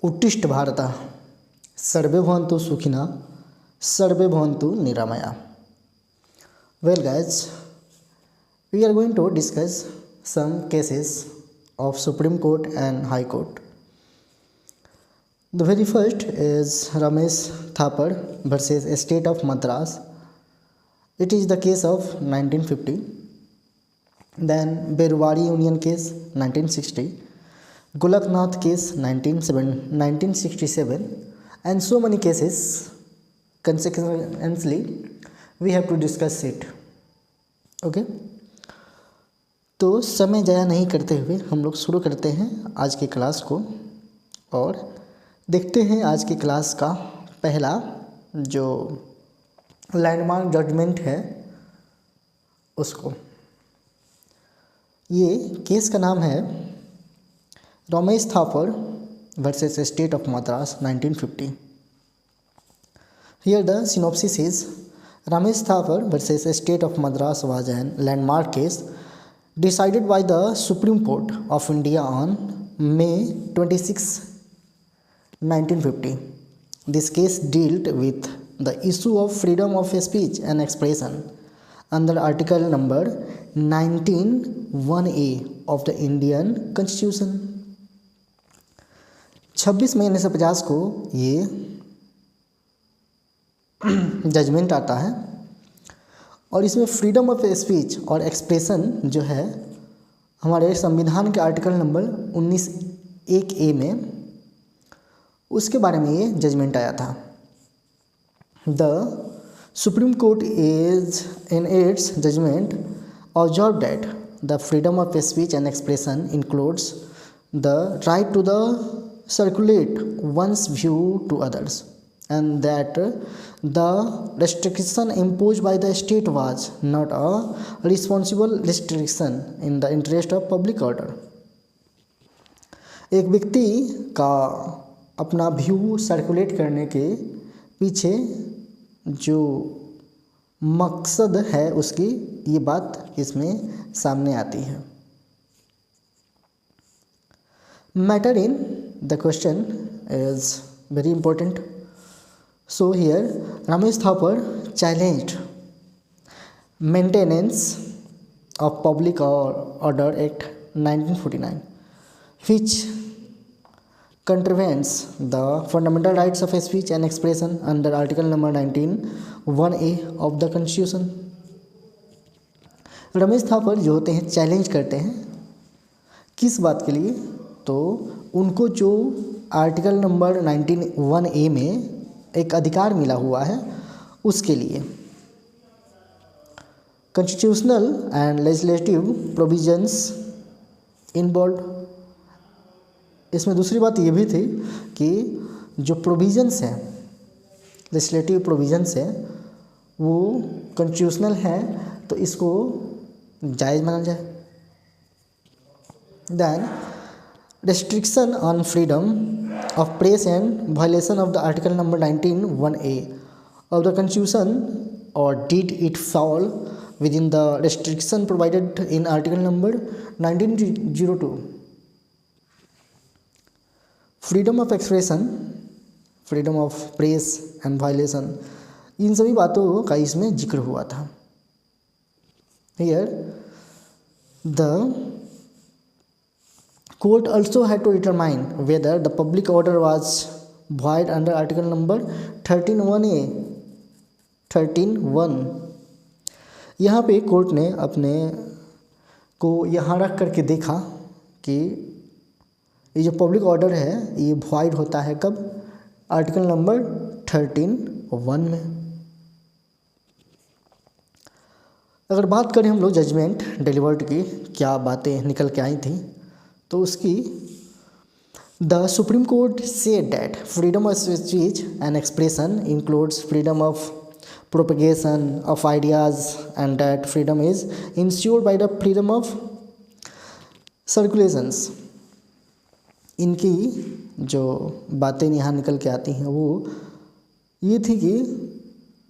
उत्तिष्ठ भारतः सर्वे भवन्तु सुखिनः सर्वे भवन्तु निरामया. Well guys, we are going to discuss some cases of Supreme Court and High Court. The very first is Ramesh Thapar versus State of Madras. It is the case of 1950. Then Berwari Union case 1960, Golaknath case 1967, and so many cases. Consequently, we have to discuss it. Okay. तो समय ज़ाया नहीं करते हुए हम लोग शुरू करते हैं आज की क्लास को और देखते हैं आज की क्लास का पहला जो लैंडमार्क जजमेंट है उसको. ये केस का नाम है Ramesh Thapar versus state of Madras 1950. Here the synopsis is Ramesh Thapar versus State of Madras was a landmark case decided by the Supreme Court of India on May 26, 1950. This case dealt with the issue of freedom of speech and expression under Article number 19(1)(a) of the Indian Constitution. 26 मई 1950 को ये judgement आता है और इसमें freedom of speech और expression जो है हमारे संविधान के आर्टिकल नंबर 19(1)(a) में उसके बारे में ये जजमेंट आया था. The Supreme Court is in its judgement observe that the freedom of speech and expression includes the right to the circulate one's view to others and that the restriction imposed by the state was not a responsible restriction in the interest of public order. एक व्यक्ति का अपना view circulate करने के पीछे जो मकसद है उसकी ये बात इसमें सामने आती है. Matter in the question is very important. So here Ramesh Thapar challenged Maintenance of Public Order Act 1949, which contravenes the fundamental rights of speech and expression under Article number 19(1)(a) of the Constitution. Ramesh Thapar जो होते हैं challenge करते हैं किस बात के लिए, तो उनको जो आर्टिकल नंबर 19(1)(a) में एक अधिकार मिला हुआ है उसके लिए. Constitutional and legislative provisions involve. इसमें दूसरी बात ये भी थी कि जो प्रोविजंस हैं लेजिस्लेटिव प्रोविजंस हैं वो कॉन्स्टिट्यूशनल हैं तो इसको जायज़ माना जाए. Then restriction on freedom of press and violation of the article number 19(1)(a) of the Constitution, or did it fall within the restriction provided in article number 19(02)? freedom of expression, freedom of press and violation, इन सभी बातों का इसमें जिक्र हुआ था. Here the court also had to determine whether the public order was void under article number 13(1)(a). 13(1). यहाँ पे court ने अपने को यहाँ रख करके देखा कि ये जो पब्लिक ऑर्डर है ये void होता है कब, आर्टिकल नंबर 13(1) में. अगर बात करें हम लोग जजमेंट डिलीवर्ड की क्या बातें निकल के आई थी तो उसकी the Supreme court said that freedom of speech and expression includes freedom of propagation of ideas and that freedom is insured by the freedom of circulations. इनकी जो बातें यहाँ निकल के आती हैं वो ये थी कि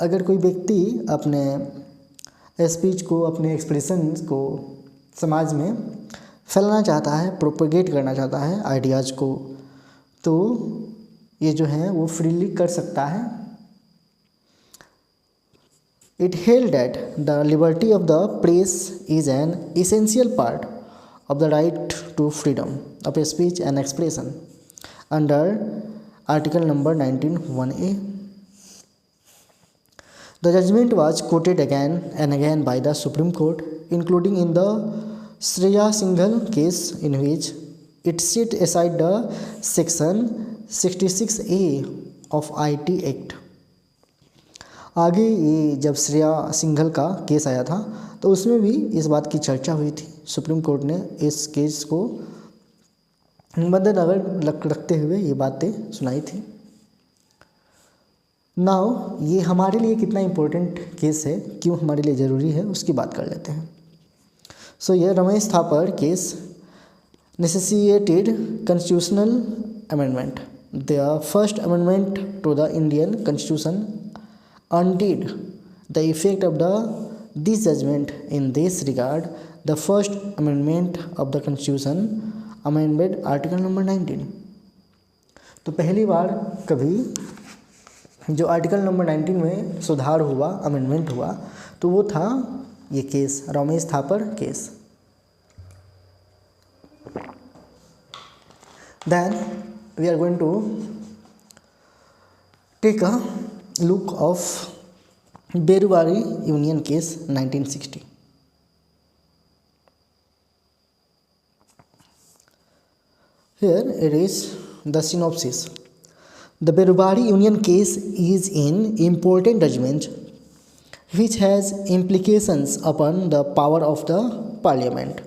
अगर कोई व्यक्ति अपने स्पीच को अपने एक्सप्रेशन को समाज में फैलाना चाहता है, प्रोपेगेट करना चाहता है आइडियाज़ को, तो ये जो है वो फ्रीली कर सकता है। It held that the liberty of the press is an essential part of the right to freedom of speech and expression under article number 19(1)(a). The judgment was quoted again and again by the Supreme Court, including in the Shreya Singhal case, in which it set aside the section 66A of IT Act. आगे ये जब श्रेया सिंघल का case आया था तो उसमें भी इस बात की चर्चा हुई थी। सुप्रीम कोर्ट ने इस केस को मद्देनजर रखते हुए ये बातें सुनाई थी। नाउ ये हमारे लिए कितना इम्पोर्टेंट केस है, क्यों हमारे लिए ज़रूरी है, उसकी बात कर लेते हैं। सो ये Ramesh Thapar case necessitated constitutional amendment. The first amendment to the Indian constitution undid the effect of this judgment. In this regard, the first amendment of the constitution amended article number 19. तो पहली बार कभी जो आर्टिकल नंबर 19 में सुधार हुआ, amendment हुआ, तो वो था ये case, Ramesh Thapar case. Then we are going to take a look of Berubari Union case 1960. Here it is the synopsis. The Berubari Union case is an important judgment which has implications upon the power of the parliament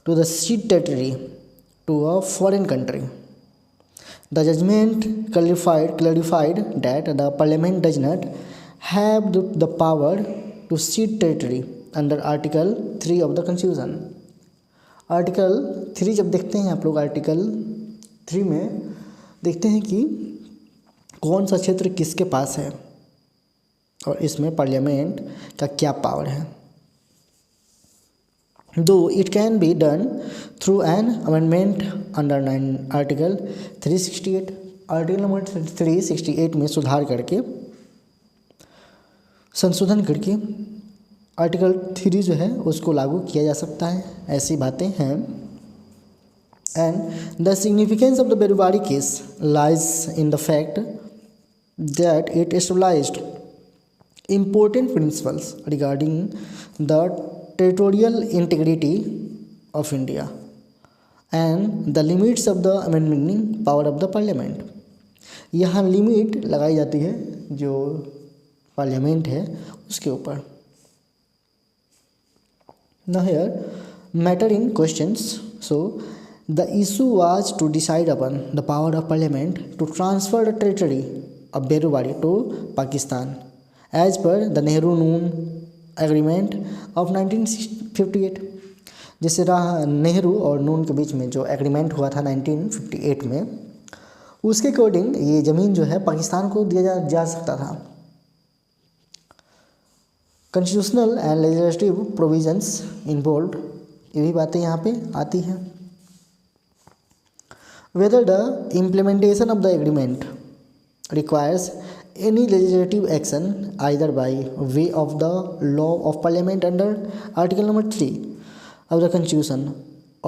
to the cede territory to a foreign country. The judgment clarified that the parliament does not have the power to cede territory under Article 3 of the Constitution. Article 3 जब देखते हैं आप लोग, article 3 में देखते हैं कि कौन सा क्षेत्र किसके पास है और इसमें पार्लियामेंट का क्या पावर है। Though it can be done through an amendment under Article 368, article number 368 में सुधार करके, संशोधन करके आर्टिकल 3 जो है उसको लागू किया जा सकता है, ऐसी बातें हैं। And the significance of the Berubari case lies in the fact that it established important principles regarding the territorial integrity of India and the limits of the amending power of the parliament. यहाँ limit लगाई जाती है जो parliament है उसके ऊपर। Now here matter in questions. So the issue was to decide upon the power of parliament to transfer the territory of Berubari to Pakistan as per the Nehru-Noon agreement of 1958। जिससे नेहरू और नून के बीच में जो agreement हुआ था 1958 में, उसके according ये ज़मीन जो है पाकिस्तान को दिया जा सकता था। Constitutional and legislative provisions involved, ये भी बातें यहाँ पे आती हैं। Whether the implementation of the agreement requires any legislative action either by way of the law of parliament under article number 3 of the constitution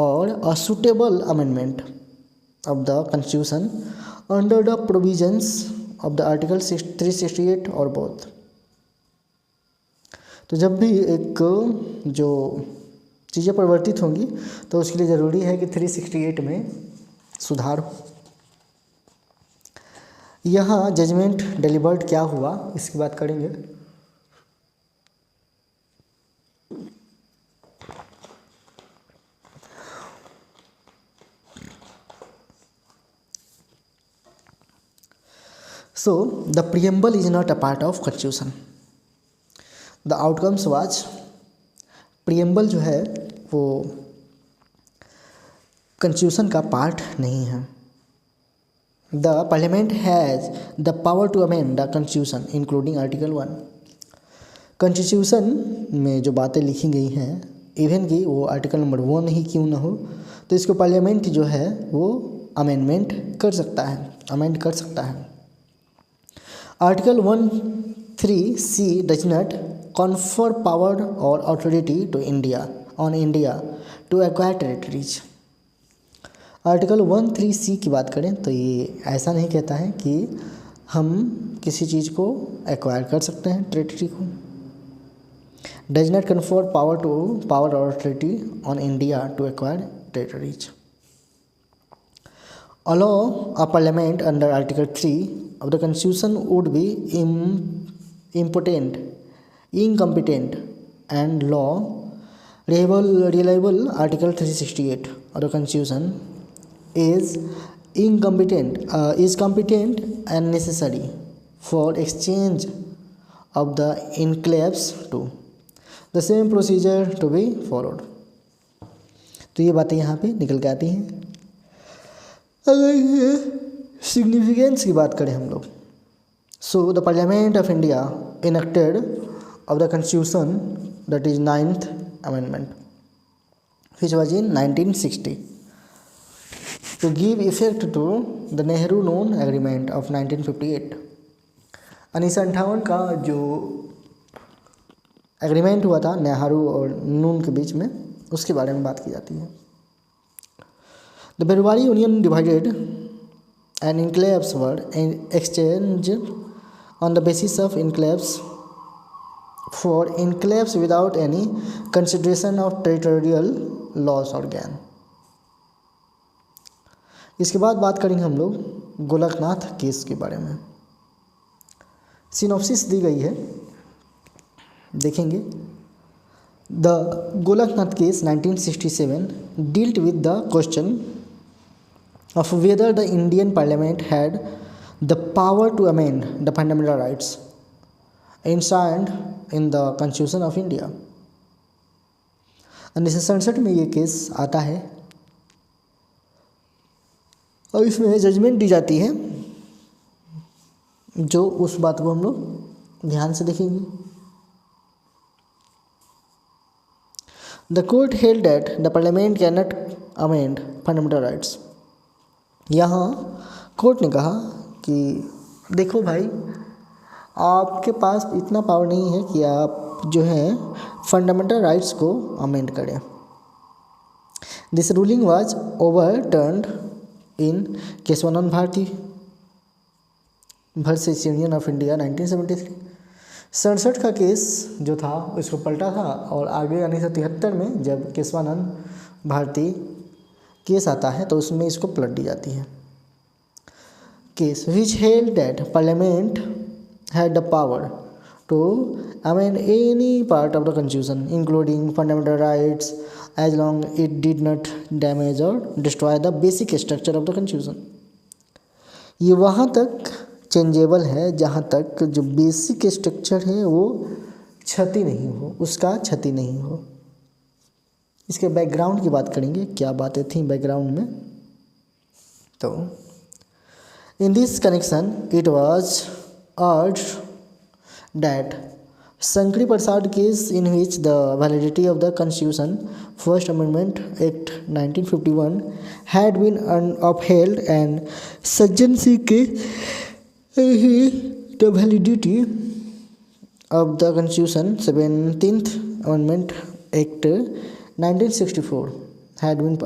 or a suitable amendment of the constitution under the provisions of the article 368 or both। तो जब भी एक जो चीज़ें परिवर्तित होंगी तो उसके लिए ज़रूरी है कि 368 में सुधार हो। यहाँ जजमेंट डिलीवर्ड क्या हुआ इसकी बात करेंगे। So the preamble is not a part of constitution. The outcomes was, preamble जो है वो constitution का पार्ट नहीं है। The parliament has the power to amend the constitution including article 1। constitution में जो बातें लिखी गई हैं, इवन कि वो आर्टिकल नंबर 1 ही क्यों ना हो, तो इसको पार्लियामेंट जो है वो अमेंड कर सकता है। Article 13C does not confer power और authority to India to acquire territories. Article 13C की बात करें तो ये ऐसा नहीं कहता है कि हम किसी चीज़ को एक्वायर कर सकते हैं, टेरिटरी को। डज नॉट कन्फर पावर और authority on India to acquire territories. Allow a parliament under Article 3 of the Constitution would be incompetent and law reliable. Article 368 of the Constitution is competent and necessary for exchange of the enclaves too. The same procedure to be followed. तो ये बातें यहाँ पे निकल के आती हैं। अगर सिग्निफिकेंस की बात करें हम लोग, so the parliament of India enacted of the constitution that is 9th amendment which was in 1960 to give effect to the Nehru Noon agreement of 1958। 1958 का जो एग्रीमेंट हुआ था नेहरू और नून के बीच में, उसके बारे में बात की जाती है। The Barbary Union divided and enclaves were exchanged on the basis of enclaves for enclaves without any consideration of territorial loss or gain। इसके बाद बात करेंगे हम लोग गोलकनाथ केस के बारे में। सिनॉप्सिस दी गई है, देखेंगे। The Golaknath case 1967 dealt with the question of whether the Indian Parliament had the power to amend the fundamental rights enshrined in the Constitution of India। 1967 में ये केस आता है और इसमें जजमेंट दी जाती है, जो उस बात को हम लोग ध्यान से देखेंगे। The court held that the Parliament cannot amend fundamental rights। यहाँ कोर्ट ने कहा कि देखो भाई, आपके पास इतना पावर नहीं है कि आप जो है फंडामेंटल राइट्स को अमेंड करें। This ruling was overturned in Kesavananda Bharati versus Union of India 1973। 67 का केस जो था उसको पलटा था और आगे 1973 में जब केशवानंद भारती केस आता है तो उसमें इसको पलट दी जाती है। Case which held that Parliament had the power to amend any part of the constitution including fundamental rights as long it did not damage और destroy the basic structure of the constitution. ये वहाँ तक changeable है जहाँ तक जो basic structure है वो क्षति नहीं हो। इसके बैकग्राउंड की बात करेंगे, क्या बातें थी बैकग्राउंड में। तो in this connection it was urged that Shankari Prasad case in which the validity of the constitution first amendment act 1951 had been upheld and Sajjan Singh के the validity of the Constitution 17th Amendment Act 1964 had been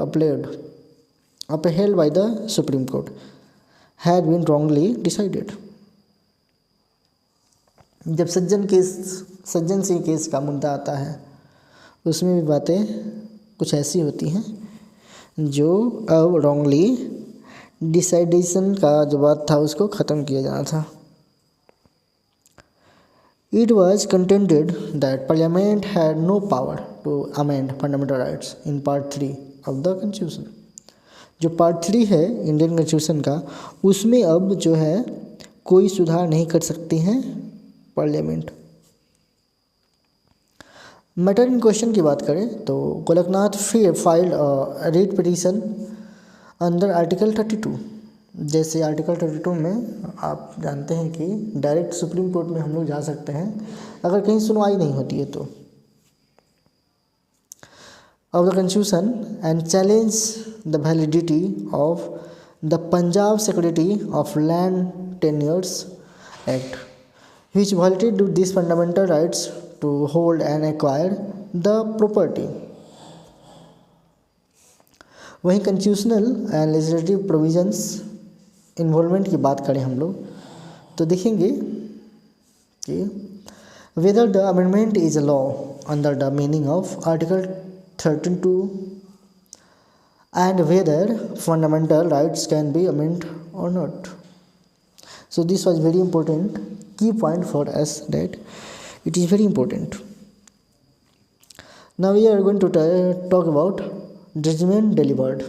upheld by the Supreme Court had been wrongly decided। जब Sajjan Singh case का मुद्दा आता है उसमें भी बातें कुछ ऐसी होती हैं जो अब रॉन्गली डिसाइडेशन का जो बात था उसको ख़त्म किया जाना था। It was contended that Parliament had no power to amend fundamental rights in Part 3 of the Constitution। जो Part 3 है इंडियन कॉन्स्टिट्यूशन का, उसमें अब जो है कोई सुधार नहीं कर सकती हैं पार्लियामेंट। मैटर इन क्वेश्चन की बात करें तो Golaknath filed writ petition under article 32। जैसे आर्टिकल 32 में आप जानते हैं कि डायरेक्ट सुप्रीम कोर्ट में हम लोग जा सकते हैं अगर कहीं सुनवाई नहीं होती है तो, of the constitution and challenge the validity of the Punjab Security of Land Tenures Act, which violated these fundamental rights to hold and acquire the property. वहीं constitutional and legislative provisions involvement की बात करें हम लोग तो देखेंगे कि whether the amendment is a law under the meaning of Article 13(2) and whether fundamental rights can be amended or not. So this was very important key point for us, that it is very important. Now we are going to talk about judgment delivered.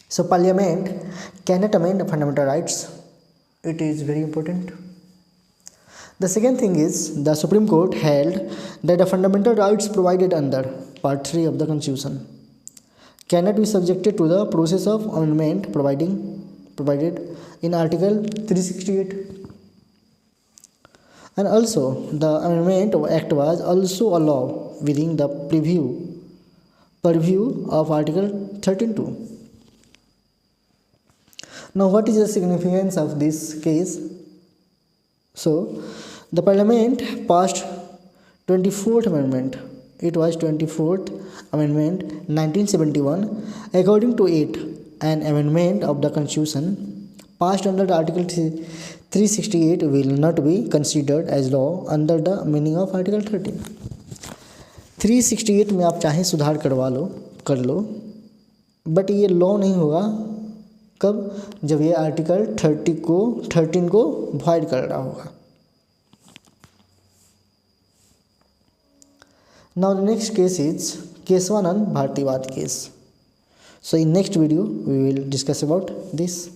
So Parliament cannot amend fundamental rights. It is very important. The second thing is the Supreme Court held that the fundamental rights provided under Part 3 of the Constitution cannot be subjected to the process of amendment provided in Article 368. And also the Amendment Act was also a law within the purview of Article 13(2). Now what is the significance of this case? So the Parliament passed 24th Amendment. It was 24th Amendment 1971. According to it, an amendment of the Constitution passed under Article 368 will not be considered as law under the meaning of Article 13. 368 में आप चाहे सुधार कर लो but ये law नहीं होगा कब, जब ये आर्टिकल 13 को वॉइड कर रहा होगा. Now the next case is Keswanand Bharatiwad case. So in next video we will discuss about this.